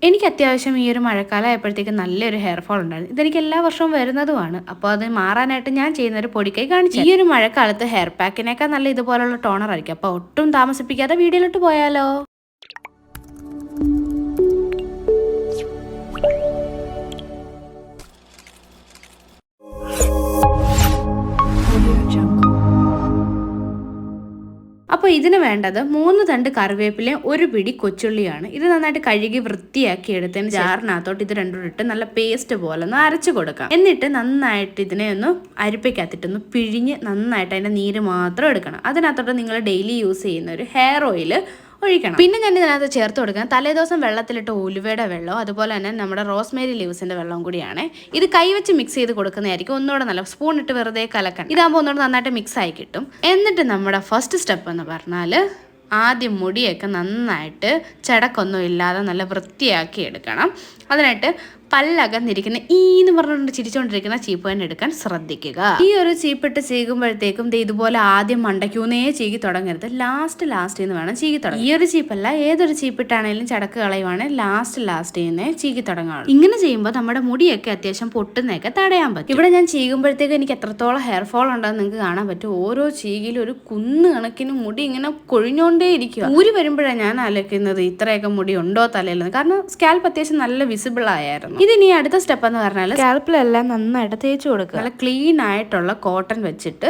എനിക്ക് അത്യാവശ്യം ഈ ഒരു മഴക്കാലം ആയപ്പോഴത്തേക്കും നല്ലൊരു ഹെയർ ഫോൾ ഉണ്ടായിരുന്നു. ഇതെനിക്ക് എല്ലാ വർഷവും വരുന്നതുമാണ്. അപ്പോൾ അത് മാറാനായിട്ട് ഞാൻ ചെയ്യുന്നൊരു പൊടിക്കൈ കാണിച്ചു. ഈ ഒരു മഴക്കാലത്ത് ഹെയർ പാക്കിനേക്കാൾ നല്ല ഇതുപോലുള്ള ടോണർ ആയിരിക്കും. അപ്പോൾ ഒട്ടും താമസിപ്പിക്കാതെ വീഡിയോയിലോട്ട് പോയാലോ. അപ്പോൾ ഇതിന് വേണ്ടത് 3 തണ്ട് കറിവേപ്പിലയും 1 പിടി കൊച്ചുള്ളിയാണ്. ഇത് നന്നായിട്ട് കഴുകി വൃത്തിയാക്കി എടുത്തതിന് ജാറിനകത്തോട്ട് ഇത് രണ്ടും ഇട്ട് നല്ല പേസ്റ്റ് പോലെ ഒന്ന് അരച്ചു കൊടുക്കാം. എന്നിട്ട് നന്നായിട്ട് ഇതിനെ ഒന്ന് അരിപ്പയ്ക്കകത്തിട്ടൊന്ന് പിഴിഞ്ഞ് നന്നായിട്ട് അതിൻ്റെ നീര് മാത്രം എടുക്കണം. അതിനകത്തോട്ട് നിങ്ങൾ ഡെയിലി യൂസ് ചെയ്യുന്ന ഒരു ഹെയർ ഓയിൽ ഒഴിക്കണം. പിന്നെ ഞാൻ ഇതിനകത്ത് ചേർത്ത് കൊടുക്കണം തലേദിവസം വെള്ളത്തിലിട്ട് ഉലുവയുടെ വെള്ളം, അതുപോലെ തന്നെ നമ്മുടെ റോസ്മേരി ലീവ്സിന്റെ വെള്ളവും കൂടിയാണ്. ഇത് കൈവച്ച് മിക്സ് ചെയ്ത് കൊടുക്കുന്നതായിരിക്കും ഒന്നുകൂടെ നല്ല. സ്പൂൺ ഇട്ട് വെറുതെ കലക്കണം. ഇതാകുമ്പോൾ ഒന്നുകൂടെ നന്നായിട്ട് മിക്സ് ആയി കിട്ടും. എന്നിട്ട് നമ്മുടെ ഫസ്റ്റ് സ്റ്റെപ്പ് എന്ന് പറഞ്ഞാൽ ആദ്യം മുടിയൊക്കെ നന്നായിട്ട് ചടക്കൊന്നും ഇല്ലാതെ നല്ല വൃത്തിയാക്കി എടുക്കണം. അതിനായിട്ട് പല്ലകന്നിരിക്കുന്ന എന്ന് പറഞ്ഞുകൊണ്ട് ചിരിച്ചുകൊണ്ടിരിക്കുന്ന ചീപ്പ് തന്നെ എടുക്കാൻ ശ്രദ്ധിക്കുക. ഈ ഒരു ചീപ്പിട്ട് ചീകുമ്പോഴത്തേക്കും ഇതുപോലെ ആദ്യം മണ്ടയ്ക്കൂന്നേ ചീകി തുടങ്ങരുത്. ലാസ്റ്റ് എന്ന് വേണം ചീകി തുടങ്ങാം. ഈ ഒരു ചീപ്പല്ല, ഏതൊരു ചീപ്പിട്ടാണെങ്കിലും ചടക്ക് കളയുവാണെങ്കിൽ ലാസ്റ്റ് ചീകി തുടങ്ങാം. ഇങ്ങനെ ചെയ്യുമ്പോൾ നമ്മുടെ മുടിയൊക്കെ അത്യാവശ്യം പൊട്ടുന്നതൊക്കെ തടയാൻ പറ്റും. ഇവിടെ ഞാൻ ചീകുമ്പോഴത്തേക്കും എനിക്ക് എത്രത്തോളം ഹെയർ ഫോൾ ഉണ്ടെന്ന് നിങ്ങൾക്ക് കാണാൻ പറ്റും. ഓരോ ചീകിലും ഒരു കുന്ന് കണക്കിന് മുടി ഇങ്ങനെ കൊഴിഞ്ഞോണ്ടേ ഇരിക്കുക. ഊരി വരുമ്പോഴാണ് ഞാൻ ആലോചിക്കുന്നത് ഇത്രയൊക്കെ മുടി ഉണ്ടോ തലയിലെന്ന്. കാരണം സ്കാൽപ്പ് അത്യാവശ്യം നല്ല വിസിബിൾ ആയിരുന്നു. ഇതിനി അടുത്ത സ്റ്റെപ്പ് എന്ന് പറഞ്ഞാൽ സ്കാൽപ്പിലെല്ലാം നന്നായിട്ട് തേച്ച് കൊടുക്കുക. നല്ല ക്ലീൻ ആയിട്ടുള്ള കോട്ടൺ വെച്ചിട്ട്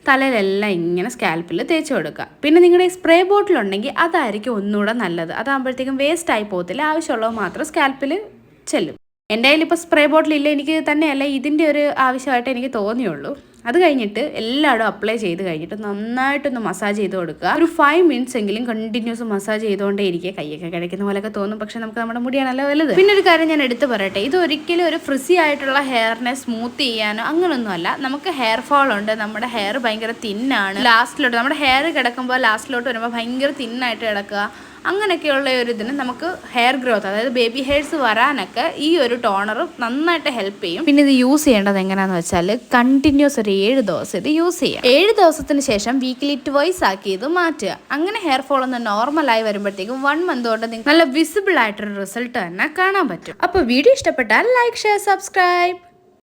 തലയിലെല്ലാം ഇങ്ങനെ സ്കാൽപ്പിൽ തേച്ച് കൊടുക്കുക. പിന്നെ നിങ്ങളുടെ ഈ സ്പ്രേ ബോട്ടിൽ ഉണ്ടെങ്കിൽ അതായിരിക്കും ഒന്നുകൂടെ നല്ലത്. അതാകുമ്പോഴത്തേക്കും വേസ്റ്റ് ആയി പോകത്തില്ല. ആവശ്യമുള്ളത് മാത്രം സ്കാൽപ്പിൽ ചെല്ലും. എൻ്റെ കയ്യിൽ ഇപ്പോൾ സ്പ്രേ ബോട്ടിൽ ഇല്ല. എനിക്ക് തന്നെയല്ല ഇതിൻ്റെ ഒരു ആവശ്യമായിട്ട് എനിക്ക് തോന്നിയുള്ളൂ. അത് കഴിഞ്ഞിട്ട് എല്ലായിടും അപ്ലൈ ചെയ്ത് കഴിഞ്ഞിട്ട് നന്നായിട്ടൊന്ന് മസാജ് ചെയ്ത് കൊടുക്കുക. ഒരു 5 മിനിറ്റ്സ് എങ്കിലും കണ്ടിന്യൂസ് മസാജ് ചെയ്തുകൊണ്ടേ ഇരിക്കുക. കൈയൊക്കെ കഴിക്കുന്ന പോലെയൊക്കെ തോന്നും, പക്ഷെ നമുക്ക് നമ്മുടെ മുടിയാണല്ലോ വലുത്. പിന്നെ ഒരു കാര്യം ഞാൻ എടുത്ത് പറയട്ടെ, ഇത് ഒരിക്കലും ഒരു ഫ്രിസി ആയിട്ടുള്ള ഹെയറിനെ സ്മൂത്ത് ചെയ്യാനോ അങ്ങനൊന്നുമല്ല. നമുക്ക് ഹെയർ ഫോൾ ഉണ്ട്, നമ്മുടെ ഹെയർ ഭയങ്കര തിന്നാണ്, ലാസ്റ്റിലോട്ട് നമ്മുടെ ഹെയർ കിടക്കുമ്പോൾ ലാസ്റ്റിലോട്ട് വരുമ്പോൾ ഭയങ്കര തിന്നായിട്ട് കിടക്കുക, അങ്ങനെയൊക്കെയുള്ള ഒരു ഇതിന് നമുക്ക് ഹെയർ ഗ്രോത്ത്, അതായത് ബേബി ഹെയർസ് വരാനൊക്കെ ഈ ഒരു ടോണർ നന്നായിട്ട് ഹെൽപ്പ് ചെയ്യും. പിന്നെ ഇത് യൂസ് ചെയ്യേണ്ടത് എങ്ങനെയാണെന്ന് വെച്ചാൽ കണ്ടിന്യൂസ് ഒരു 7 ദിവസം ഇത് യൂസ് ചെയ്യാം. 7 ദിവസത്തിന് ശേഷം വീക്കിലി ട്വൈസ് ആക്കി ഇത് മാറ്റുക. അങ്ങനെ ഹെയർ ഫോൾ ഒന്ന് നോർമലായി വരുമ്പോഴത്തേക്കും 1 മന്ത് കൊണ്ട് നിങ്ങൾക്ക് നല്ല വിസിബിൾ ആയിട്ടൊരു റിസൾട്ട് തന്നെ കാണാൻ പറ്റും. അപ്പോൾ വീഡിയോ ഇഷ്ടപ്പെട്ടാൽ ലൈക്ക്, ഷെയർ, സബ്സ്ക്രൈബ്.